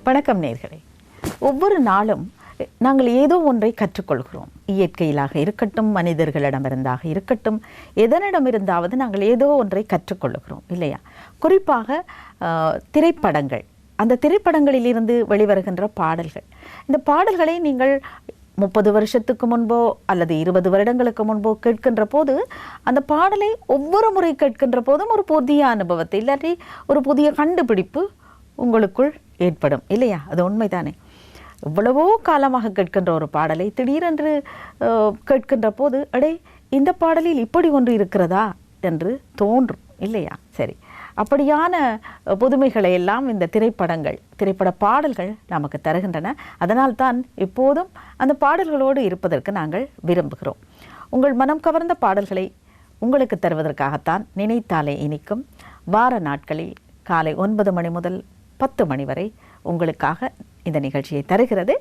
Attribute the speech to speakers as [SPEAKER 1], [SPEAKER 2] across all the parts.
[SPEAKER 1] வணக்கம் நேயர்களே. ஒவ்வொரு நாளும் நாங்கள் ஏதோ ஒன்றை கற்றுக்கொள்கிறோம். இயற்கையிலாக இருக்கட்டும், மனிதர்களிடமிருந்தாக இருக்கட்டும், எதனிடமிருந்தாவது நாங்கள் ஏதோ ஒன்றை கற்றுக்கொள்கிறோம் இல்லையா? குறிப்பாக திரைப்படங்கள், அந்த திரைப்படங்களிலிருந்து வெளிவருகின்ற பாடல்கள். இந்த பாடல்களை நீங்கள் 30 வருஷத்துக்கு முன்போ அல்லது 20 வருடங்களுக்கு முன்போ கேட்கின்ற போது அந்த பாடலை ஒவ்வொரு முறை கேட்கின்ற போதும் ஒரு புதிய அனுபவத்தை இல்லாட்டி ஒரு புதிய கண்டுபிடிப்பு உங்களுக்குள் ஏற்படும் இல்லையா? அது உண்மைதானே. எவ்வளவோ காலமாக கேட்கின்ற ஒரு பாடலை திடீரென்று கேட்கின்ற போது அடே, இந்த பாடலில் இப்படி ஒன்று இருக்கிறதா என்று தோன்றும் இல்லையா? சரி, அப்படியான புதுமைகளை எல்லாம் இந்த திரைப்பட பாடல்கள் நமக்கு தருகின்றன. அதனால்தான் இப்போதும் அந்த பாடல்களோடு இருப்பதற்கு நாங்கள் விரும்புகிறோம். உங்கள் மனம் கவர்ந்த பாடல்களை உங்களுக்கு தருவதற்காகத்தான் நினைத்தாலே இனிக்கும் வார நாட்களில் காலை 9 மணி முதல் 10 மணி வரை உங்களுக்காக இந்த நிகழ்ச்சியை தருகிறது.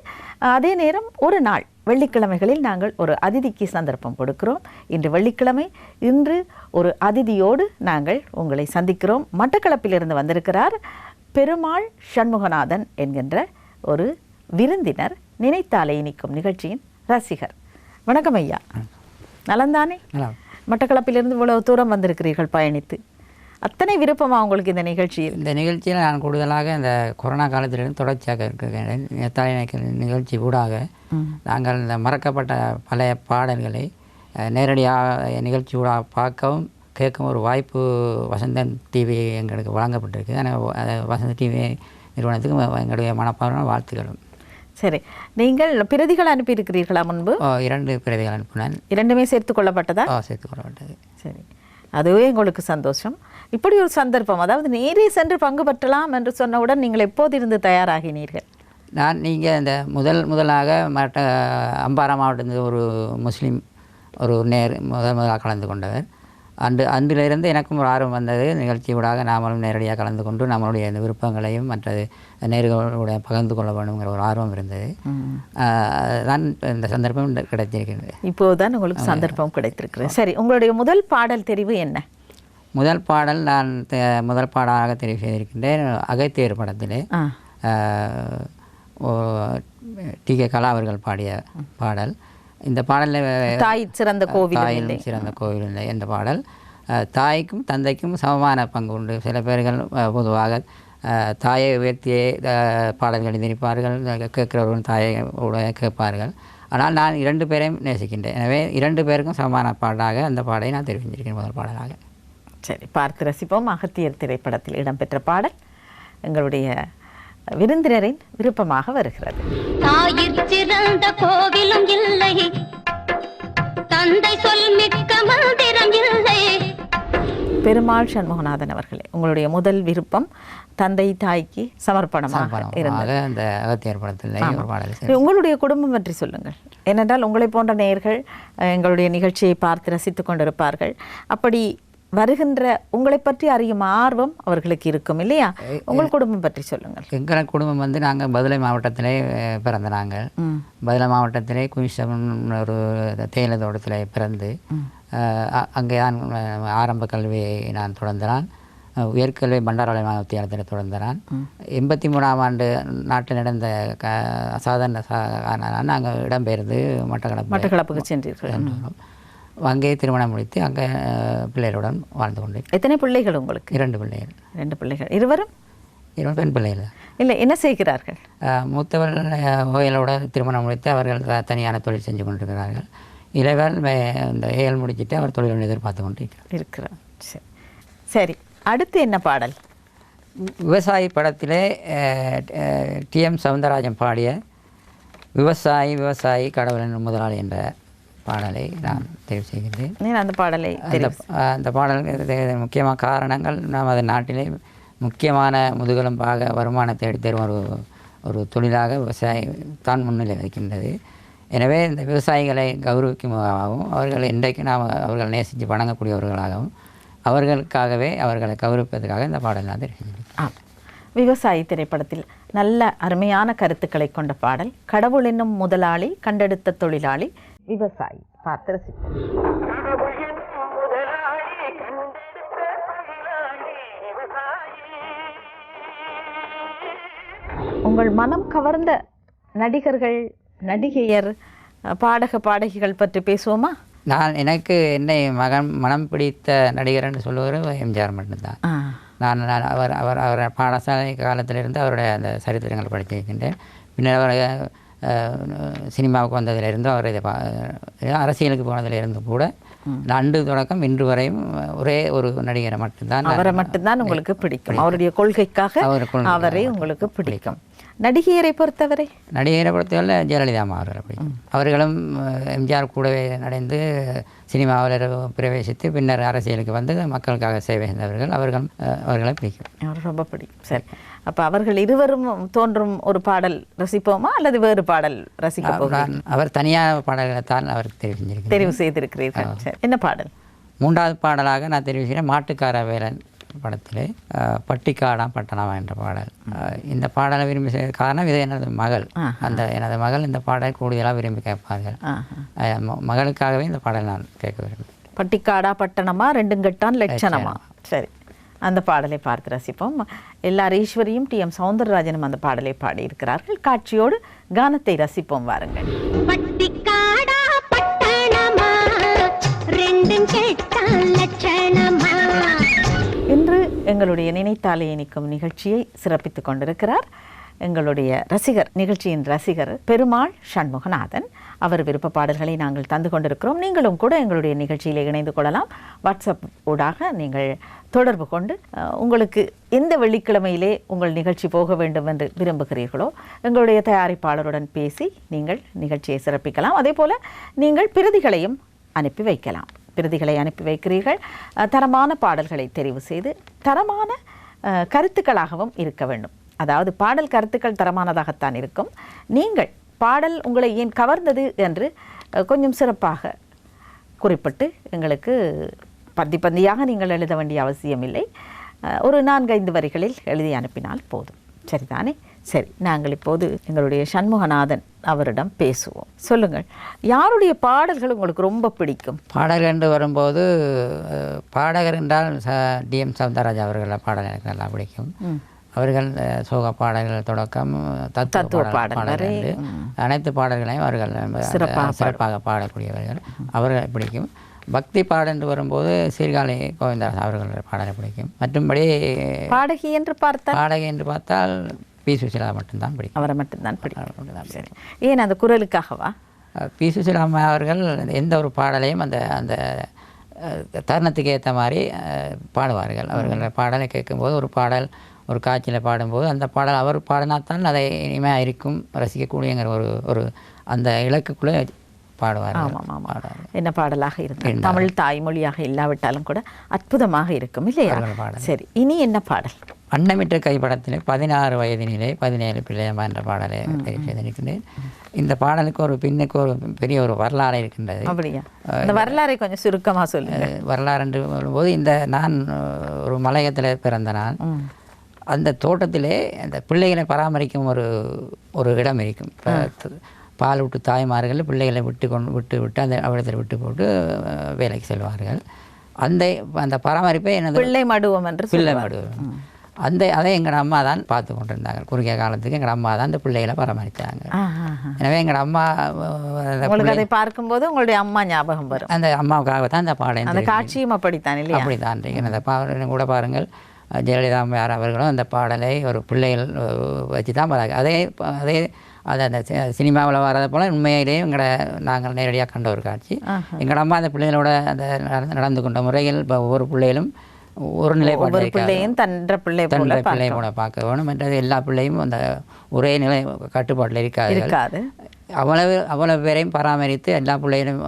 [SPEAKER 1] அதே நேரம் ஒரு நாள் வெள்ளிக்கிழமைகளில் நாங்கள் ஒரு அதிதிக்கு சந்தர்ப்பம் கொடுக்கிறோம். இன்று வெள்ளிக்கிழமை, இன்று ஒரு அதிதியோடு நாங்கள் உங்களை சந்திக்கிறோம். மட்டக்களப்பிலிருந்து வந்திருக்கிறார் பெருமாள் சண்முகநாதன் என்கின்ற ஒரு விருந்தினர், நினைத்தாலே இனிக்கும் நிகழ்ச்சியின் ரசிகர். வணக்கம் ஐயா. நலந்தானே? மட்டக்களப்பிலிருந்து இவ்வளவு தூரம் வந்திருக்கிறீர்கள் பயணித்து. அத்தனை விருப்பமாக உங்களுக்கு இந்த நிகழ்ச்சியில்?
[SPEAKER 2] இந்த நிகழ்ச்சியில் நான் கூடுதலாக இந்த கொரோனா காலத்திலிருந்து தொடர்ச்சியாக இருக்கிறேன். நிகழ்ச்சி ஊடாக நாங்கள் இந்த மறக்கப்பட்ட பழைய பாடல்களை நேரடியாக நிகழ்ச்சி ஊடாக பார்க்கவும் கேட்கவும் ஒரு வாய்ப்பு வசந்தன் டிவி எங்களுக்கு வழங்கப்பட்டிருக்கு. ஆனால் வசந்தன் டிவி நிறுவனத்துக்கு எங்களுடைய மனப்பார்வை வாழ்த்துக்களும்.
[SPEAKER 1] சரி, நீங்கள் பிரதிகள் அனுப்பியிருக்கிறீர்களா முன்பு?
[SPEAKER 2] 2 பிரதிகள் அனுப்பினேன்.
[SPEAKER 1] 2மே சேர்த்து கொள்ளப்பட்டதா?
[SPEAKER 2] சேர்த்து கொள்ளப்பட்டது.
[SPEAKER 1] சரி, அதுவே எங்களுக்கு சந்தோஷம். இப்படி ஒரு சந்தர்ப்பம், அதாவது நேரே சென்று பங்கு பெற்றலாம் என்று சொன்னவுடன் நீங்கள் எப்போதிருந்து தயாராகினீர்கள்?
[SPEAKER 2] நீங்கள் இந்த முதலாக அம்பாரா மாவட்டத்தில் ஒரு முஸ்லீம் ஒரு முதலாக கலந்து கொண்டவர். அன்றிலிருந்து எனக்கும் ஒரு ஆர்வம் வந்தது. நிகழ்ச்சியூடாக நாமளும் நேரடியாக கலந்து கொண்டு நம்மளுடைய இந்த விருப்பங்களையும் மற்றது நேர்களுடைய பகிர்ந்து கொள்ள வேண்டுங்கிற ஒரு ஆர்வம் இருந்தது. தான் இந்த சந்தர்ப்பம் கிடைத்திருக்கிறது.
[SPEAKER 1] இப்போதுதான் உங்களுக்கு சந்தர்ப்பம் கிடைத்திருக்கிறது. சரி, உங்களுடைய முதல் பாடல் தெரிவு என்ன?
[SPEAKER 2] முதல் பாடல் நான் முதல் பாடலாக தெரிவு செய்திருக்கின்றேன். அகத்தியர் படத்திலே டி.கே. கலா அவர்கள் பாடிய பாடல். இந்த பாடலில்
[SPEAKER 1] தாய் சிறந்த கோவில்
[SPEAKER 2] இல்லை என்ற பாடல். தாய்க்கும் தந்தைக்கும் சமமான பங்கு உண்டு. சில பேர்கள் பொதுவாக தாயை உயர்த்தியே பாடல்கள் திணிப்பார்கள், கேட்கிறவர்கள் தாயை கேட்பார்கள். ஆனால் நான் 2 பேரையும் நேசிக்கின்றேன். எனவே 2 பேருக்கும் சமமான பாடலாக அந்த பாடலை நான் தெரிவிச்சிருக்கேன் முதல் பாடலாக.
[SPEAKER 1] சரி, பார்த்து ரசிப்போம். அகத்தியர் திரைப்படத்தில் இடம்பெற்ற பாடல் எங்களுடைய விருந்தினரின் விருப்பமாக வருகிறது.
[SPEAKER 3] தாயிற் சிறந்த கோவிலும் இல்லை, தந்தை சொல் மிக்க மந்திரம் இல்லை.
[SPEAKER 1] பெருமாள் சண்முகநாதன் அவர்களே, உங்களுடைய முதல் விருப்பம் தந்தை தாய்க்கு சமர்ப்பணமாக இருந்தது
[SPEAKER 2] அந்த அகத்தியர் படத்தில்.
[SPEAKER 1] உங்களுடைய குடும்பம் பற்றி சொல்லுங்கள். ஏனென்றால் உங்களை போன்ற நேயர்கள் எங்களுடைய நிகழ்ச்சியை பார்த்து ரசித்துக் கொண்டிருப்பார்கள். அப்படி வருகின்ற உங்களை பற்றி அறியும் ஆர்வம் அவர்களுக்கு இருக்கும் இல்லையா? உங்கள் குடும்பம் பற்றி சொல்லுங்கள்.
[SPEAKER 2] எங்கள் குடும்பம் நாங்கள் பதுளை மாவட்டத்திலே பிறந்த நாங்கள். பதுளை மாவட்டத்திலே குமிஷம் ஒரு தேயிலை தோட்டத்திலே பிறந்து அங்கே தான் ஆரம்ப கல்வியை நான் தொடர்ந்தேன். உயர்கல்வி பண்டாரவளை வித்தியாலயத்தில் தொடர்ந்தேன். 83ஆம் ஆண்டு நாட்டில் நடந்த அசாதாரண நாங்கள் இடம்பெயர்ந்து
[SPEAKER 1] மட்டக்களப்புக்கு சென்றீர்கள்.
[SPEAKER 2] அங்கே திருமணம் முடித்து அங்கே பிள்ளைகளுடன் வாழ்ந்து கொண்டு.
[SPEAKER 1] எத்தனை பிள்ளைகள் உங்களுக்கு?
[SPEAKER 2] 2 பிள்ளைகள்.
[SPEAKER 1] 2 பிள்ளைகள். இருவரும்
[SPEAKER 2] பெண் பிள்ளைகள்.
[SPEAKER 1] இல்லை, என்ன செய்கிறார்கள்?
[SPEAKER 2] மூத்தவர்கள் ஓயலோட திருமணம் முடித்து அவர்கள் தனியான தொழில் செஞ்சு கொண்டிருக்கிறார்கள். இளைவர் இந்த ஏஎல் முடிச்சுட்டு அவர் தொழில் எதிர்பார்த்து கொண்டு
[SPEAKER 1] இருக்கிறார். சரி, அடுத்து என்ன பாடல்?
[SPEAKER 2] விவசாயி படத்திலே டி.எம். சவுந்தரராஜன் பாடிய விவசாயி கடவுளின் முதலாளி என்ற பாடலை நான் தெரிவு செய்கின்றேன்.
[SPEAKER 1] அந்த பாடலை
[SPEAKER 2] அந்த பாடலுக்கு முக்கியமான காரணங்கள், நமது நாட்டிலே முக்கியமான முதுகெலும்பாக வருமானத்தை எடுத்தரும் ஒரு தொழிலாக விவசாயி தான் முன்னிலை வைக்கின்றது. எனவே இந்த விவசாயிகளை கௌரவிக்குமாகவும் அவர்கள் இன்றைக்கு நாம் அவர்கள் நேசித்து வணங்கக்கூடியவர்களாகவும் அவர்களுக்காகவே அவர்களை கௌரவிப்பதற்காக இந்த பாடல் நான் தெரிவிக்கின்றேன்.
[SPEAKER 1] விவசாயி திரைப்படத்தில் நல்ல அருமையான கருத்துக்களை கொண்ட பாடல். கடவுள் என்னும் முதலாளி, கண்டெடுத்த தொழிலாளி, விவசாயி. பார்த்து ரசிப்போம். உங்கள் மனம் கவர்ந்த நடிகர்கள், நடிகையர், பாடக பாடகிகள் பற்றி பேசுவோமா?
[SPEAKER 2] எனக்கு என்னை மனம் பிடித்த நடிகர்னு சொல்லுவார் எம்ஜிஆர் மட்டும்தான். நான் அவர் பாடசாலை காலத்திலிருந்து அவருடைய அந்த சரித்திரங்கள் படித்திருக்கின்றேன். பின்னர் அவர் சினிமாவுக்கு வந்ததிலிருந்து அவர் அரசியலுக்கு போனதிலிருந்து கூட அன்று தொடக்கம் இன்று வரையும் ஒரே ஒரு நடிகரை மட்டும்தான்,
[SPEAKER 1] அவரை மட்டும்தான் உங்களுக்கு பிடிக்கும். அவருடைய கொள்கைக்காக அவரை உங்களுக்கு பிடிக்கும். நடிகையரை பொறுத்தவரை
[SPEAKER 2] ஜெயலலிதா அம்மா அவர்களை பிடிக்கும். அவர்களும் எம்ஜிஆர் கூடவே நடந்து சினிமாவில் பிரவேசித்து பின்னர் அரசியலுக்கு வந்து மக்களுக்காக சேவை செய்தவர்கள். அவர்களை பிடிக்கும்.
[SPEAKER 1] அவர் ரொம்ப பிடிக்கும். சரி, அப்போ அவர்கள் இருவரும் தோன்றும் ஒரு பாடல் ரசிப்போமா அல்லது வேறு பாடல் ரசிக்க போகிறோம்?
[SPEAKER 2] அவர் தனியாக பாடல்களை தான் அவர் தெரிவு
[SPEAKER 1] செய்திருக்கிறீர்கள். சரி, என்ன பாடல்?
[SPEAKER 2] 3வது பாடலாக நான் தெரிவு செய்கிறேன் மாட்டுக்கார வேலன் படத்திலே பட்டிக்காடாம் பட்டணமா என்ற பாடல். இந்த பாடலை விரும்பி காரணம் இது எனது மகள். எனது மகள் இந்த பாடலை கூடுதலாக விரும்பி கேட்பார்கள். மகளுக்காகவே இந்த பாடல் நான் கேட்க விரும்புகிறேன்.
[SPEAKER 1] பட்டிக்காடா பட்டணமா ரெண்டும் கெட்டான் லட்சணமா. சரி, அந்த பாடலை பார்த்து ரசிப்போம். எல்லார் ஈஸ்வரியும் டி.எம். சௌந்தரராஜனும் அந்த பாடலை பாடியிருக்கிறார்கள். காட்சியோடு கானத்தை ரசிப்போம். வாருங்கள்.
[SPEAKER 3] பட்டிக்காடா பட்டணமா ரெண்டும் கெட்டான் லட்சணமா.
[SPEAKER 1] இன்று எங்களுடைய நினைத்தாலே இனிக்கும் நிகழ்ச்சியை சிறப்பித்துக் கொண்டிருக்கிறார் எங்களுடைய ரசிகர், நிகழ்ச்சியின் ரசிகர் பெருமாள் சண்முகநாதன். அவர் விருப்ப பாடல்களை நாங்கள் தந்து கொண்டிருக்கிறோம். நீங்களும் கூட எங்களுடைய நிகழ்ச்சியில் இணைந்து கொள்ளலாம். வாட்ஸ்அப் ஊடாக நீங்கள் தொடர்பு கொண்டு உங்களுக்கு எந்த வெள்ளிக்கிழமையிலே உங்கள் நிகழ்ச்சி போக வேண்டும் என்று விரும்புகிறீர்களோ எங்களுடைய தயாரிப்பாளருடன் பேசி நீங்கள் நிகழ்ச்சியை சிறப்பிக்கலாம். அதே போல் நீங்கள் பிரதிகளையும் அனுப்பி வைக்கலாம். பிரதிகளை அனுப்பி வைக்கிறீர்கள். தரமான பாடல்களை தெரிவு செய்து தரமான கருத்துக்களாகவும் இருக்க வேண்டும். அதாவது பாடல் கருத்துக்கள் தரமானதாகத்தான் இருக்கும். நீங்கள் பாடல் உங்களை ஏன் கவர்ந்தது என்று கொஞ்சம் சிறப்பாக குறிப்பிட்டு எங்களுக்கு பந்தியாக நீங்கள் எழுத வேண்டிய அவசியம் இல்லை. ஒரு 4-5 வரிகளில் எழுதி அனுப்பினால் போதும். சரிதானே? சரி, நாங்கள் இப்போது எங்களுடைய சண்முகநாதன் அவரிடம் பேசுவோம். சொல்லுங்கள், யாருடைய பாடல்கள் உங்களுக்கு ரொம்ப பிடிக்கும்?
[SPEAKER 2] பாடகர் என்று வரும்போது பாடகர் என்றால் டி.எம். சௌந்தரராஜா அவர்கள் பாடல் எனக்கு நல்லா பிடிக்கும். அவர்கள் சோக பாடல்கள் தொடக்கம் தத்துவ பாடல்கள் அனைத்து பாடல்களையும் அவர்கள் சிறப்பாக பாடக்கூடியவர்கள். அவர்களை பிடிக்கும். பக்தி பாடல் என்று வரும்போது சீர்காழி கோவிந்தராஜ் அவர்களுடைய பாடலை பிடிக்கும். மற்றும்படி
[SPEAKER 1] பாடகி என்று
[SPEAKER 2] பார்த்தால் பி. சுசிலா மட்டும்தான் பிடிக்கும்.
[SPEAKER 1] அவரை மட்டும்தான் பிடிக்கும். சரி, ஏன் அந்த குரலுக்காகவா?
[SPEAKER 2] பி. சுசிலா அம்மா அவர்கள் எந்த ஒரு பாடலையும் அந்த அந்த தருணத்துக்கு ஏற்ற மாதிரி பாடுவார்கள். அவர்கள் பாடலை கேட்கும்போது ஒரு பாடல் ஒரு காட்சியில் பாடும்போது அந்த பாடல் அவர் பாடினாத்தான் அதை இனிமையாக இருக்கும், ரசிக்கக்கூடியங்கிற ஒரு அந்த இலக்குக்குள்ளே பாடுவார்.
[SPEAKER 1] என்ன பாடலாக இருக்கும், தமிழ் தாய்மொழியாக இல்லாவிட்டாலும் கூட அற்புதமாக இருக்கும் இல்லையா? சரி, இனி என்ன பாடல்?
[SPEAKER 2] அன்னமிட்ட கைப்படத்தில் 16 வயதினிலே 17 பிள்ளையம்மா என்ற பாடலை தெரிவு செய்திருக்கின்றேன். இந்த பாடலுக்கு ஒரு பின்னுக்கு ஒரு பெரிய ஒரு வரலாறு இருக்கின்றது.
[SPEAKER 1] அப்படியா? இந்த வரலாறை கொஞ்சம் சுருக்கமாக சொல்லுங்கள்.
[SPEAKER 2] வரலாறு என்று வரும்போது நான் ஒரு மலையத்தில் பிறந்த நான் அந்த தோட்டத்திலே அந்த பிள்ளைகளை பராமரிக்கும் ஒரு இடம் இருக்கும். பால் விட்டு தாய்மார்கள் பிள்ளைகளை விட்டு அந்த அவஇடத்தில் விட்டு போட்டு வேலைக்கு செல்வார்கள். அந்த பராமரிப்பை எனது
[SPEAKER 1] பிள்ளை மடுவோம் என்று
[SPEAKER 2] பிள்ளை மடுவோம் அதை எங்கள் அம்மா தான் பார்த்து கொண்டிருந்தாங்க. குறுகிய காலத்துக்கு எங்கள் அம்மா தான் அந்த பிள்ளைகளை பராமரித்தாங்க. எனவே எங்கள் அம்மா
[SPEAKER 1] அதை பார்க்கும்போது உங்களுடைய அம்மா ஞாபகம் வரும்.
[SPEAKER 2] அந்த அம்மாவுக்காக தான் அந்த பாடம், அந்த
[SPEAKER 1] காட்சியும் அப்படித்தான் இல்லையா?
[SPEAKER 2] அப்படித்தான். அந்த பாடலை கூட பாருங்கள், ஜெயலலிதா அம்மையார் அவர்களும் அந்த பாடலை ஒரு பிள்ளைகள் வச்சு தான் அதே அந்த சினிமாவில் வரதை போல் உண்மையிலேயே நாங்கள் நேரடியாக கண்ட ஒரு காட்சி. எங்கள் அம்மா அந்த பிள்ளைகளோட அந்த நடந்து கொண்ட முறைகள் ஒவ்வொரு பிள்ளைகளும் ஒரு
[SPEAKER 1] பிள்ளையும் தன்ற பிள்ளை
[SPEAKER 2] போல பார்க்க வேணும் என்றது. எல்லா பிள்ளையும் அந்த ஒரே நிலை கட்டுப்பாட்டில் இருக்காது. அவ்வளவு பேரையும் பராமரித்து எல்லா பிள்ளைகளையும்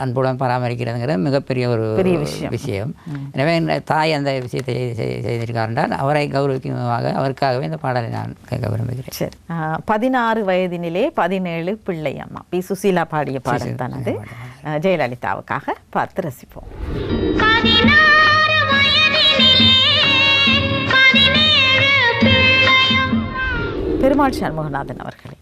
[SPEAKER 2] அன்புடன் பராமரிக்கிறதுங்கிறது மிகப்பெரிய ஒரு விஷயம். எனவே தாய் அந்த விஷயத்தை செய்திருக்கார் என்றால் அவரை கௌரவிக்குமாக அவருக்காகவே இந்த பாடலை நான் கேட்க விரும்புகிறேன்.
[SPEAKER 1] சரி, 16 வயதினிலே 17 பிள்ளையம்மா பி. சுசீலா பாடிய பாடல் தான் அது. ஜெயலலிதாவுக்காக பார்த்து ரசிப்போம். பெருமாள் சண்முகநாதன் அவர்களே,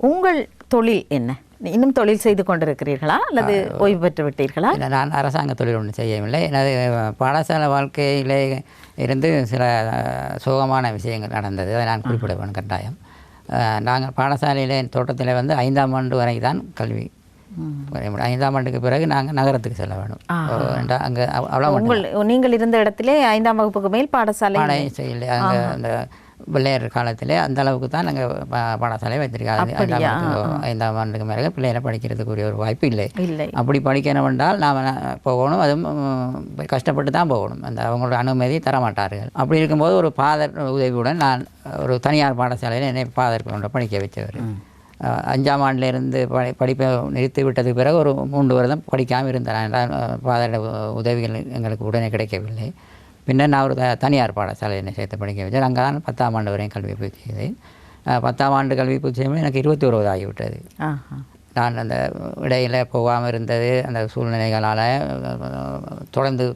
[SPEAKER 1] உங்கள் தொழில் என்ன? இன்னும் தொழில் செய்து கொண்டிருக்கிறீர்களா அல்லது ஓய்வு பெற்று விட்டீர்களா?
[SPEAKER 2] நான் அரசாங்க தொழில் ஒன்றும் செய்யவில்லை. எனது பாடசாலை வாழ்க்கையிலே இருந்து சில சோகமான விஷயங்கள் நடந்தது. அதை நான் குறிப்பிட வேணும் கட்டாயம். நாங்கள் பாடசாலையில் தோட்டத்தில் வந்து 5ஆம் ஆண்டு வரை தான் கல்வி. 5ஆம் ஆண்டுக்கு பிறகு நாங்கள் நகரத்துக்கு செல்ல வேணும். அங்கே அவ்வளோ
[SPEAKER 1] நீங்கள் இருந்த இடத்திலே 5ஆம் வகுப்புக்கு மேல் பாடசாலை
[SPEAKER 2] செய்யலை. அங்கே அந்த பிள்ளையர் காலத்தில் அந்த அளவுக்கு தான் நாங்கள் பாடசாலை வைத்திருக்காங்க. 5ஆம் ஆண்டுக்கு மேலே பிள்ளைகளை படிக்கிறதுக்குரிய ஒரு வாய்ப்பு இல்லை. அப்படி படிக்கணும் என்றால் நாம் போகணும், அதுவும் கஷ்டப்பட்டு தான் போகணும். அந்த அவங்களோட அனுமதி தரமாட்டார்கள். அப்படி இருக்கும்போது ஒரு ஃபாதர் உதவியுடன் நான் ஒரு தனியார் பாடசாலையில் என்னை ஃபாதர் கொண்டு படிக்க வச்சவர். 5ஆம் ஆண்டிலிருந்து படிப்பை நிறுத்தி விட்டதுக்கு பிறகு ஒரு 3 வருடம் படிக்காமல் இருந்தேன். ஃபாதரோட உதவிகள் எங்களுக்கு உடனே கிடைக்கவில்லை. பின்னர் நான் ஒரு தனியார் பாடசாலை என்னை சேர்த்து படிக்க வச்சேன். அங்கே தான் 10ஆம் ஆண்டு வரையும் கல்வி பூர்த்தி செய்தேன். 10ஆம் ஆண்டு கல்வி பூர்த்தி செய்யும்போது எனக்கு 21 ஆகிவிட்டது. நான் அந்த இடையில் போகாமல் இருந்தது அந்த சூழ்நிலைகளால் தொடர்ந்து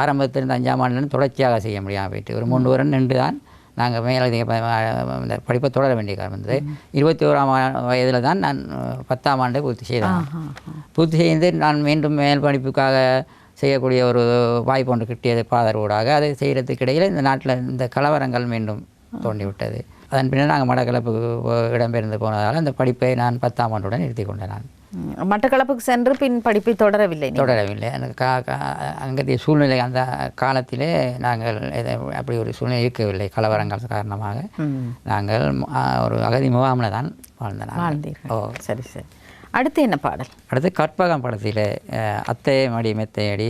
[SPEAKER 2] ஆரம்பத்திலிருந்து 5ஆம் ஆண்டுலேருந்து தொடர்ச்சியாக செய்ய முடியாமல் போயிட்டு ஒரு 3 வருடம் நின்று தான் நாங்கள் மேலதிக இந்த படிப்பை தொடர வேண்டிய காரணம் வந்தது. 21ஆம் வயதில் தான் நான் 10ஆம் ஆண்டை பூர்த்தி செய்தேன். பூர்த்தி செய்து நான் மீண்டும் மேல் படிப்புக்காக செய்யக்கூடிய ஒரு வாய்ப்பு ஒன்று கிட்டியது ஃபாதர் ஊடாக. அதை செய்கிறதுக்கு இடையில் இந்த நாட்டில் இந்த கலவரங்கள் மீண்டும் தோண்டிவிட்டது. அதன் பின்னர் நாங்கள் மட்டக்களப்புக்கு இடம்பெயர்ந்து போனதால் அந்த படிப்பை நான் 10ஆம் ஆண்டுடன் நிறுத்தி கொண்டேன். நான்
[SPEAKER 1] மட்டக்களப்புக்கு சென்று பின் படிப்பை தொடரவில்லை.
[SPEAKER 2] அங்கத்திய சூழ்நிலை அந்த காலத்திலே நாங்கள் அப்படி ஒரு சூழ்நிலை இருக்கவில்லை. கலவரங்கள் காரணமாக நாங்கள் ஒரு அகதி முகாமில் தான் வாழ்ந்தோம்.
[SPEAKER 1] சரி சரி. அடுத்து என்ன பாடல்?
[SPEAKER 2] அடுத்து கற்பகம் படத்தில் அத்தை மடி மெத்தையடி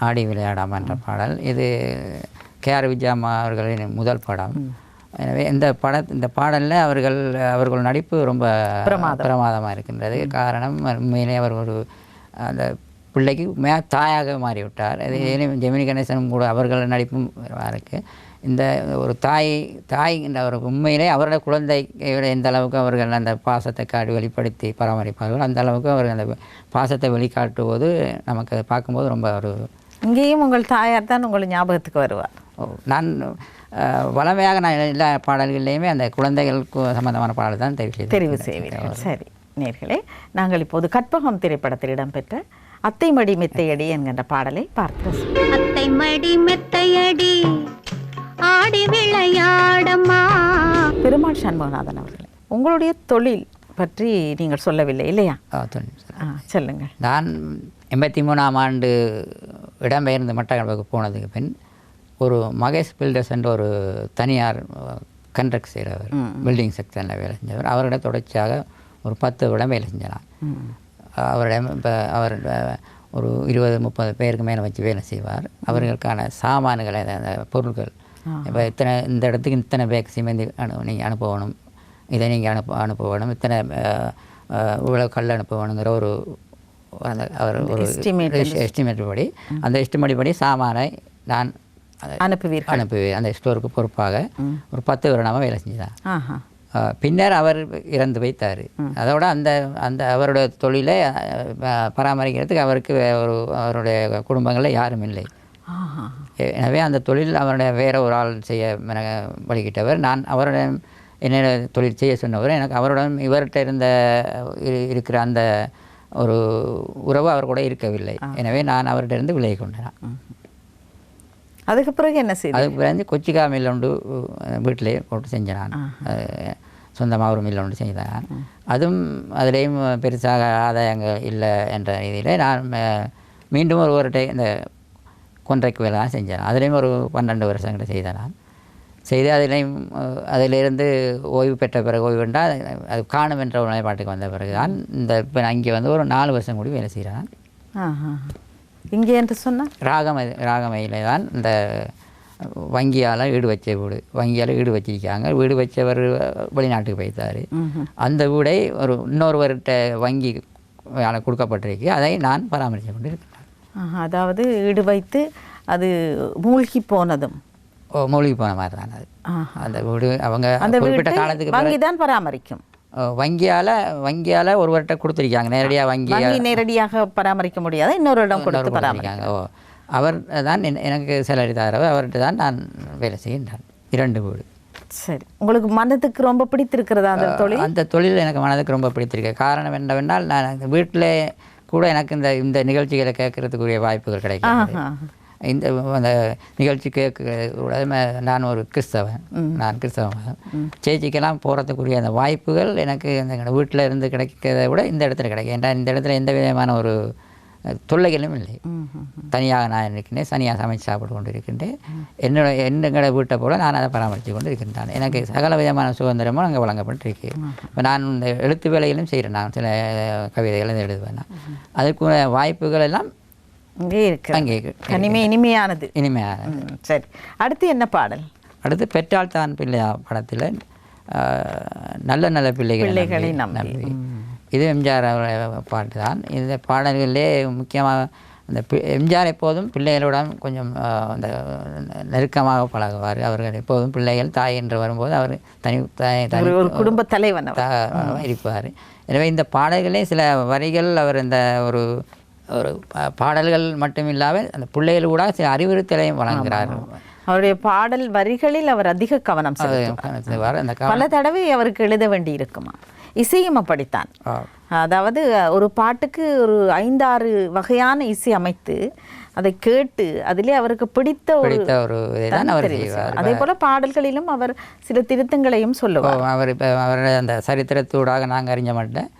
[SPEAKER 2] ஆடி விளையாடாம என்ற பாடல். இது கேஆர் விஜயம்மா அவர்களின் முதல் படம். எனவே இந்த பாடலில் அவர்கள் நடிப்பு ரொம்ப பிரமாதமாக இருக்கின்றது. காரணம் உண்மையிலே அவர் ஒரு அந்த பிள்ளைக்கு தாயாக மாறிவிட்டார். அது ஜெமினி கணேசனும் கூட அவர்கள் நடிப்பும் இருக்குது. இந்த ஒரு தாய் என்ற ஒரு உண்மையிலே அவரோட குழந்தை எந்த அளவுக்கு அவர்கள் அந்த பாசத்தை காட்டி வெளிப்படுத்தி பராமரிப்பார்கள், அந்த அளவுக்கு அவர்கள் அந்த பாசத்தை வெளிக்காட்டும்போது நமக்கு அதை பார்க்கும்போது ரொம்ப ஒரு
[SPEAKER 1] இங்கேயும் உங்கள் தாயார் தான் உங்கள் ஞாபகத்துக்கு வருவார்.
[SPEAKER 2] நான் வளமையாக நான் எல்லா பாடல்கள்லையுமே அந்த குழந்தைகளுக்கு சம்பந்தமான பாடல் தான் தெரிவு
[SPEAKER 1] செய்வீர்கள். சரி நேர்களே, நாங்கள் இப்போது கற்பகம் திரைப்படத்தில் இடம்பெற்ற அத்தை மடி மெத்தையடி என்கின்ற பாடலை பார்க்கிறோம்.
[SPEAKER 3] அத்தை மடி மெத்தையடி ஆடி விளையாடம்மா.
[SPEAKER 1] பெருமாள் சண்முகநாதன் அவர்களே, உங்களுடைய தொழில் பற்றி நீங்கள் சொல்லவில்லை இல்லையா? சொல்லுங்கள்.
[SPEAKER 2] நான் 83ஆம் ஆண்டு இடம்பெயர்ந்து மட்டக்களப்புக்கு போனதுக்கு பின் ஒரு மகேஷ் பில்டர்ஸ் என்ற ஒரு தனியார் கண்ட்ராக்ட் செய்கிறவர், பில்டிங் செக்டரில் வேலை செஞ்சவர். அவரோட தொடர்ச்சியாக ஒரு 10 வருடம் வேலை செஞ்சான். அவரிடம் இப்போ அவர் ஒரு 20-30 பேருக்கு மேலே வச்சு வேலை செய்வார். அவர்களுக்கான சாமான்களை அந்த பொருட்கள் இப்போ இந்த இடத்துக்கு இத்தனை பேக் சிமெந்தி நீங்கள் அனுப்பணும், இதை நீங்கள் அனுப்ப வேணும், இத்தனை இவ்வளோ கல் அனுப்ப வேணுங்கிற ஒரு அந்த அவர் ஒரு எஸ்டிமேட் படி அந்த எஸ்டிமேட் படி சாமானை நான் அனுப்புவேன் அந்த ஸ்டோருக்கு பொறுப்பாக ஒரு 10 வருடமாக வேலை செஞ்சுதான். பின்னர் அவர் இறந்து வைத்தார். அதோட அந்த அவருடைய தொழிலை பராமரிக்கிறதுக்கு அவருக்கு அவருடைய குடும்பங்களில் யாரும் இல்லை. எனவே அந்த தொழில் அவருடைய வேற ஒரு ஆள் செய்ய வழிகிட்டவர். நான் அவருடன் என்னோட தொழில் செய்ய சொன்னவர். எனக்கு அவருடன் இவர்கிட்ட இருக்கிற அந்த ஒரு உறவு அவர் கூட இருக்கவில்லை. எனவே நான் அவர்கிட்ட இருந்து விலகி கொண்டேன்.
[SPEAKER 1] அதுக்கு பிறகு என்ன செய்ய?
[SPEAKER 2] அதுக்கு பிறகு கொச்சிக்கா மில் ஒன்று வீட்டிலே போட்டு செஞ்சேன். நான் சொந்தமாக ஒரு மில் ஒன்று செய்தேன். அதுவும் அதிலேயும் பெருசாக ஆதாயங்கள் இல்லை என்ற இதில் நான் மீண்டும் ஒரு இந்த கொன்றைக்கு வேலை தான் செஞ்சேன். அதுலேயும் ஒரு 12 வருஷங்களை செய்தேன். நான் செய்து அதிலிருந்து ஓய்வு பெற்ற பிறகு ஓய்வு என்றால் அது காணும் என்ற ஒரு நிலைப்பாட்டுக்கு வந்த பிறகு தான் இப்போ நான் இங்கே ஒரு 4 வருஷம் கூடி வேலை செய்கிறேன்.
[SPEAKER 1] இங்கே என்று சொன்னால்
[SPEAKER 2] ராகமையில் தான் இந்த வங்கியால் ஈடு வச்ச வங்கியால் ஈடு வச்சிருக்காங்க. வீடு வச்சவர் வெளிநாட்டுக்கு போய்த்தார். அந்த வீடை இன்னொருவர்கிட்ட வங்கி கொடுக்கப்பட்டிருக்கு. அதை நான் பராமரித்து கொண்டு இருக்கிறேன்.
[SPEAKER 1] அதாவது ஈடு வைத்து அது மூழ்கி போனதும்
[SPEAKER 2] மூழ்கி போன மாதிரி தான் அது. அந்த வீடு அவங்க குறிப்பிட்ட காலத்துக்கு
[SPEAKER 1] வங்கி தான் பராமரிக்கும்.
[SPEAKER 2] வங்கியால் ஒருவர்கிட்ட கொடுத்துருக்காங்க.
[SPEAKER 1] நேரடியாக பராமரிக்க முடியாத இன்னொரு இடம் கொடுத்து பராமரிக்காங்க.
[SPEAKER 2] அவர் தான் எனக்கு சேலரி தரவர். அவர்கிட்ட தான் நான் வேலை செய்கின்றேன். 2 வீடு.
[SPEAKER 1] சரி, உங்களுக்கு மனதுக்கு ரொம்ப பிடித்திருக்கிறதா அந்த தொழில்?
[SPEAKER 2] அந்த தொழில் எனக்கு மனதுக்கு ரொம்ப பிடித்திருக்கு. காரணம் என்னவென்றால் நான் வீட்டில் கூட எனக்கு இந்த நிகழ்ச்சிகளை கேட்கறதுக்குரிய வாய்ப்புகள் கிடைக்கும். இந்த அந்த நிகழ்ச்சி கேட்க நான் ஒரு கிறிஸ்தவன், நான் கிறிஸ்தவன். சேர்ச்சிக்கெல்லாம் போகிறதுக்குரிய அந்த வாய்ப்புகள் எனக்கு எங்கள் வீட்டில் இருந்து கிடைக்கிறத விட இந்த இடத்துல கிடைக்கும். ஏன்னா இந்த இடத்துல எந்த விதமான ஒரு தொல்லைகளும் இல்லை. தனியாக நான் இருக்கின்றேன், தனியாக சமைச்சு சாப்பிட்டு கொண்டு இருக்கின்றேன். என்னோட வீட்டை போல நான் அதை பராமரித்து கொண்டு இருக்கின்றேன். எனக்கு சகல விதமான சுதந்திரமும் அங்கே வழங்கப்பட்டிருக்கு. இப்போ நான் இந்த எழுத்து வேலைகளும் செய்கிறேன். நான் சில கவிதைகளை எழுதுவேன். அதுக்கு வாய்ப்புகள் எல்லாம்
[SPEAKER 1] இங்கே இனிமையானது. சரி, அடுத்து என்ன பாடல்?
[SPEAKER 2] அடுத்து பெற்றால் தான் பிள்ளையா படத்தில் நல்ல நல்ல பிள்ளைகளை நம்பி. இது எம்ஜிஆர் பாட்டு தான். இந்த பாடல்களிலே முக்கியமாக அந்த எம்ஜிஆர் எப்போதும் பிள்ளைகளுடன் கொஞ்சம் அந்த நெருக்கமாக பழகுவார். அவர்கள் எப்போதும் பிள்ளைகள் தாய் என்று வரும்போது அவர்
[SPEAKER 1] ஒரு குடும்ப தலைவன்
[SPEAKER 2] இருப்பார். எனவே இந்த பாடல்களே சில வரிகள் அவர் இந்த ஒரு ஒரு பாடல்கள் மட்டுமில்லாமல் அந்த பிள்ளைகள் கூட சில அறிவுறுத்தலையும் வழங்குகிறார்.
[SPEAKER 1] அவருடைய பாடல் வரிகளில் அவர் அதிக கவனம் செலுத்துவார். பல தடவை அவருக்கு எழுத வேண்டி இருக்குமா? இசையும் அப்படித்தான். அதாவது ஒரு பாட்டுக்கு ஒரு 5-6 வகையான இசை அமைத்து அதை கேட்டு அதிலே அவருக்கு பிடித்த ஒரு அதே போல பாடல்களிலும் அவர் சில திருத்தங்களையும் சொல்லுவார்.
[SPEAKER 2] அவர் இப்போ அவருடைய அந்த சரித்திரத்தூடாக நாங்கள் அறிஞ்ச மாட்டேன்.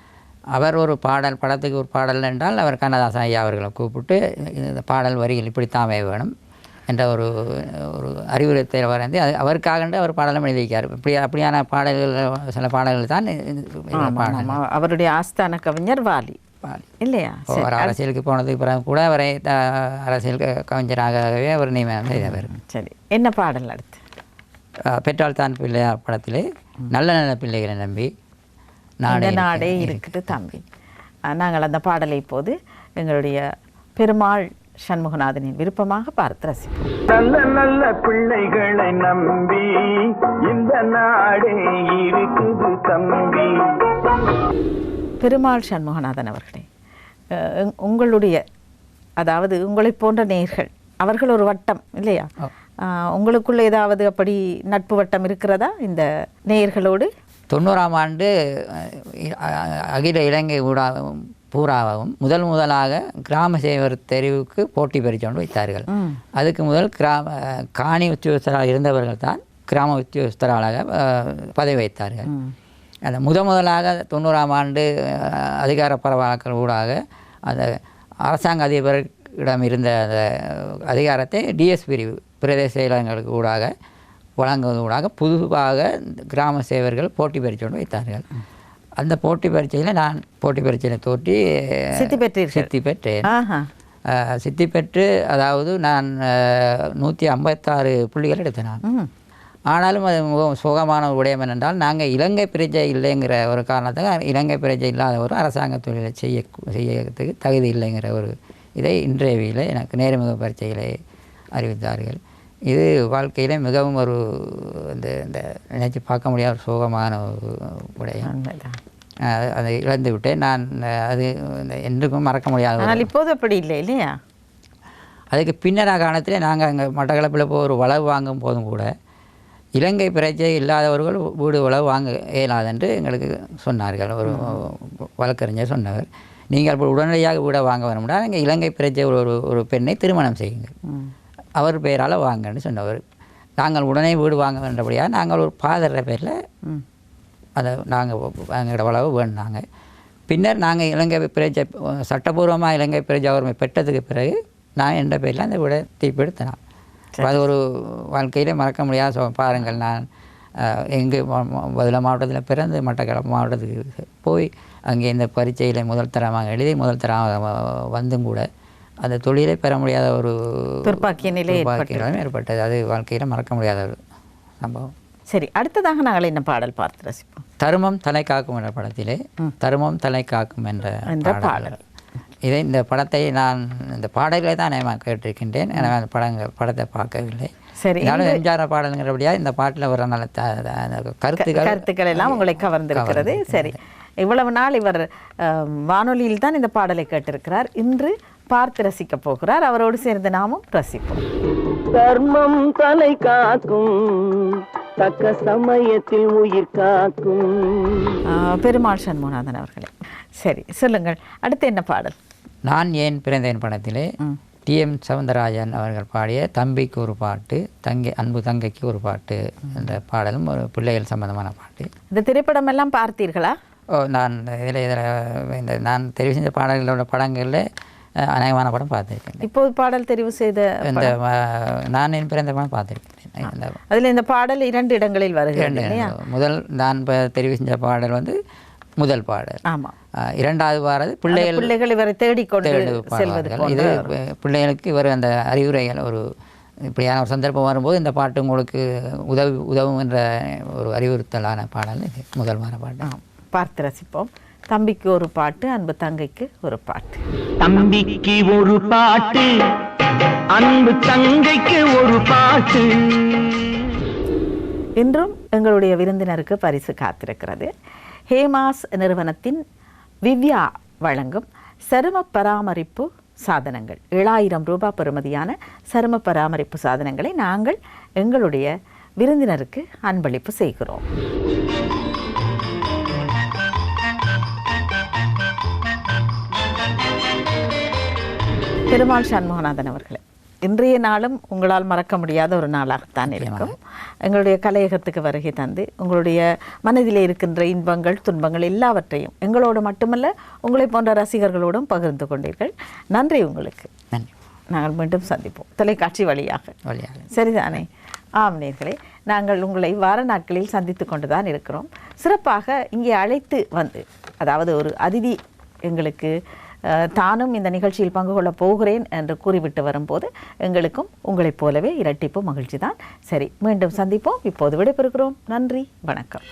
[SPEAKER 2] அவர் ஒரு பாடல் படத்துக்கு ஒரு பாடல் என்றால் அவர் கண்ணதாசன் ஐயா அவர்களை கூப்பிட்டு இந்த பாடல் வரிகள் இப்படித்தான் வேணும் என்ற ஒரு ஒரு அறிவுறுத்தல் வரைந்து அது அவருக்காக அவர் பாடலும் எழுதியிருக்கார். அப்படியான பாடல்கள் சில பாடல்கள் தான்
[SPEAKER 1] அவருடைய ஆஸ்தான கவிஞர் வாலி இல்லையா?
[SPEAKER 2] அவர் அரசியலுக்கு போனதுக்கு பிறகு கூட அவரை அரசியல் கவிஞராகவே அவர் நியமனம் செய்தவர்.
[SPEAKER 1] சரி, என்ன பாடல் அடுத்து?
[SPEAKER 2] பெற்றால் தான் பிள்ளையா படத்திலே நல்ல நல்ல பிள்ளைகளை நம்பி
[SPEAKER 1] நாடே இருக்குது தம்பி. நாங்கள் அந்த பாடலை இப்போது எங்களுடைய பெருமாள் சண்முகநாதனின் விருப்பமாக பார்த்து ரசிப்போம்.
[SPEAKER 4] நல்ல நல்ல பிள்ளைகளை நம்பி இந்த நாடே இருக்குது தம்பி.
[SPEAKER 1] பெருமாள் சண்முகநாதன் அவர்களே, உங்களுடைய அதாவது உங்களை போன்ற நேயர்கள் அவர்கள் ஒரு வட்டம் இல்லையா? உங்களுக்குள்ள ஏதாவது அப்படி நட்பு வட்டம் இருக்கிறதா இந்த நேயர்களோடு?
[SPEAKER 2] 90ஆம் ஆண்டு அகில இலங்கை பூராவும் முதலாக கிராம சேவர் தெரிவுக்கு போட்டி பறிச்சொண்டு வைத்தார்கள். அதுக்கு முதல் காணி உத்தியோகஸ்தராக இருந்தவர்கள் தான் கிராம உத்தியோகஸ்தராக பதவி வைத்தார்கள். அந்த முதலாக 90ஆம் ஆண்டு அதிகார பரவலாக்கள் ஊடாக அந்த அரசாங்க அதிபரிடம் இருந்த அந்த அதிகாரத்தை டிஎஸ் பிரிவு பிரதேச செயலகங்களுக்கு ஊடாக வழங்குவதூடாக பொதுவாக கிராம சேவர்கள் போட்டி பறிச்சொண்டு வைத்தார்கள். அந்த போட்டி பரீட்சையில் நான் போட்டி பரீட்சையில் தோற்றி சித்தி பெற்றேன். சித்தி பெற்று அதாவது நான் 156 புள்ளிகள் எடுத்தேன் நான். ஆனாலும் அது சுகமான விடயம் என்னென்றால் நாங்கள் இலங்கை பிரஜை இல்லைங்கிற ஒரு காரணத்துக்கு இலங்கை பிரஜை இல்லாத ஒரு அரசாங்க தொழிலை செய்யறதுக்கு தகுதி இல்லைங்கிற ஒரு இதை இன்றையவியில் எனக்கு நேர்முக பரீட்சைகளை அறிவித்தார்கள். இது வாழ்க்கையில் மிகவும் ஒரு இந்த நினைச்சு பார்க்க முடியாத ஒரு சோகமான ஒரு விடயம். அதை இழந்து விட்டேன் நான். அது என்றுக்கும் மறக்க முடியாது.
[SPEAKER 1] ஆனால் இப்போது அப்படி இல்லை இல்லையா?
[SPEAKER 2] அதுக்கு பின்னராக காலத்தில் நாங்கள் அங்கே மட்டக்களப்பில் போய் ஒரு உழவு வாங்கும் போதும் கூட இலங்கை பிரஜை இல்லாதவர்கள் வீடு உழவு வாங்க இயலாதென்று எங்களுக்கு சொன்னார்கள். ஒரு வழக்கறிஞர் சொன்னவர், நீங்கள் இப்போ உடனடியாக வீடை வாங்க வேணும்னா நீங்கள் இலங்கை பிரஜை ஒரு பெண்ணை திருமணம் செய்யுங்கள், அவர் பெயரால் வாங்கன்னு சொன்னவர். நாங்கள் உடனே வீடு வாங்க வேண்டபடியாக நாங்கள் ஒரு பாதற பேரில் அதை நாங்கள் எங்களோட வளவு வேணுனாங்க. பின்னர் நாங்கள் இலங்கை பிரஜை சட்டப்பூர்வமாக இலங்கை பிரஜை உரிமை பெற்றதுக்கு பிறகு நான் என்ற பேரில் அந்த வீடை தீர்ப்பெடுத்தேன். அது ஒரு வாழ்க்கையிலே மறக்க முடியாத பாருங்கள். நான் எங்கே பதில மாவட்டத்தில் பிறந்து மட்டக்களப்பு மாவட்டத்துக்கு போய் அங்கே இந்த பரீட்சையில் முதல் தரமாக எழுதி முதல் தரமாக வந்தும் கூட அந்த தொழிலை பெற முடியாத ஒரு
[SPEAKER 1] துர்ப்பாக்கிய நிலை
[SPEAKER 2] ஏற்பட்டது. அது வாழ்க்கையில் மறக்க முடியாத ஒரு சம்பவம்.
[SPEAKER 1] சரி, அடுத்ததாக நாங்கள் என்ன பாடல் பார்த்து ரசிப்போம்?
[SPEAKER 2] தருமம் தலை காக்கும் என்ற படத்திலே தருமம் தலை காக்கும் என்ற பாடல். இதை இந்த படத்தை நான் இந்த பாடல்களை தான் நான் கேட்டிருக்கின்றேன். எனக்கு அந்த படத்தை பார்க்கவில்லை.
[SPEAKER 1] சரி,
[SPEAKER 2] எம்ஜிஆர் பாடல்ங்கிறபடியாக இந்த பாட்டில் ஒரு நல்ல
[SPEAKER 1] கருத்துக்கள் எல்லாம் உங்களை கவர்ந்திருக்கிறது. சரி, இவ்வளவு நாள் இவர் வானொலியில் தான் இந்த பாடலை கேட்டிருக்கிறார். இன்று பார்த்து ரசிக்க போகிறார். அவரோடு சேர்ந்து நாமும் ரசிப்போம்.
[SPEAKER 4] தர்மம் தலை காக்கும், தக்க சமயத்தில் உயிர் காக்கும்.
[SPEAKER 1] பெருமாள் சண்முகநாதன் அவர்களே, சரி சொல்லுங்கள், அடுத்து என்ன பாடல்?
[SPEAKER 2] நான் ஏன் பிறந்தேன் படத்திலே டிஎம் சவுந்தரராஜன் அவர்கள் பாடிய தம்பிக்கு ஒரு பாட்டு, அன்பு தங்கைக்கு ஒரு பாட்டு என்ற பாடலும் ஒரு பிள்ளைகள் சம்பந்தமான பாட்டு.
[SPEAKER 1] இந்த திரைப்படம் எல்லாம் பார்த்தீர்களா?
[SPEAKER 2] நான் இதில் நான் தெரிவு செஞ்ச பாடல்களோட படங்களில் அநேகமான படம் பார்த்துருக்கேன்.
[SPEAKER 1] இப்போது பாடல் தெரிவு செய்த
[SPEAKER 2] இந்த நான் என் பிறந்த படம் பார்த்துருக்கேன்.
[SPEAKER 1] அதில் இந்த பாடல் 2 இடங்களில் வருகிறது.
[SPEAKER 2] முதல் நான் தெரிவு செஞ்ச பாடல் வந்து முதல் பாடல்.
[SPEAKER 1] ஆமாம்.
[SPEAKER 2] 2வது பாடல்
[SPEAKER 1] பிள்ளைகள் இவரை தேடிக்கொண்டு செல்வது.
[SPEAKER 2] இது பிள்ளைகளுக்கு இவர் அந்த அறிவுரைகள், ஒரு இப்படியான ஒரு சந்தர்ப்பம் வரும்போது இந்த பாட்டு உங்களுக்கு உதவும் என்ற ஒரு அறிவுறுத்தலான பாடல் இது முதல் வார பாட்டு.
[SPEAKER 1] பார்த்து ரசிப்போம். தம்பிக்கு ஒரு பாட்டு, அன்பு தங்கைக்கு ஒரு பாட்டு.
[SPEAKER 4] தம்பிக்கு ஒரு பாட்டு, அன்பு தங்கைக்கு ஒரு பாட்டு.
[SPEAKER 1] இன்றும் எங்களுடைய விருந்தினருக்கு பரிசு காத்திருக்கிறது. ஹேமாஸ் நிறுவனத்தின் விவ்யா வழங்கும் சரும பராமரிப்பு சாதனங்கள். 7000 ரூபாய் பெறுமதியான சரும பராமரிப்பு சாதனங்களை நாங்கள் எங்களுடைய விருந்தினருக்கு அன்பளிப்பு செய்கிறோம். பெருமாள் சண்முகநாதன் அவர்களே, இன்றைய நாளும் உங்களால் மறக்க முடியாத ஒரு நாளாகத்தான் இருக்கும். எங்களுடைய கலையகத்துக்கு வருகை தந்து உங்களுடைய மனதில் இருக்கின்ற இன்பங்கள் துன்பங்கள் எல்லாவற்றையும் எங்களோடு மட்டுமல்ல உங்களை போன்ற ரசிகர்களோடும் பகிர்ந்து கொண்டீர்கள். நன்றி உங்களுக்கு.
[SPEAKER 2] நன்றி.
[SPEAKER 1] நாங்கள் மீண்டும் சந்திப்போம் தொலைக்காட்சி வழியாக. சரிதானே? ஆம் நேயர்களே, நாங்கள் உங்களை வார நாட்களில் சந்தித்து கொண்டு தான் இருக்கிறோம். சிறப்பாக இங்கே அழைத்து வந்து, அதாவது ஒரு அதிதி எங்களுக்கு தானும் இந்த நிகழ்ச்சியில் பங்கு கொள்ளப் போகிறேன் என்று கூறிவிட்டு வரும்போது எங்களுக்கும் உங்களைப் போலவே இரட்டிப்பு மகிழ்ச்சி தான். சரி, மீண்டும் சந்திப்போம். இப்போது விடைபெறுகிறோம். நன்றி, வணக்கம்.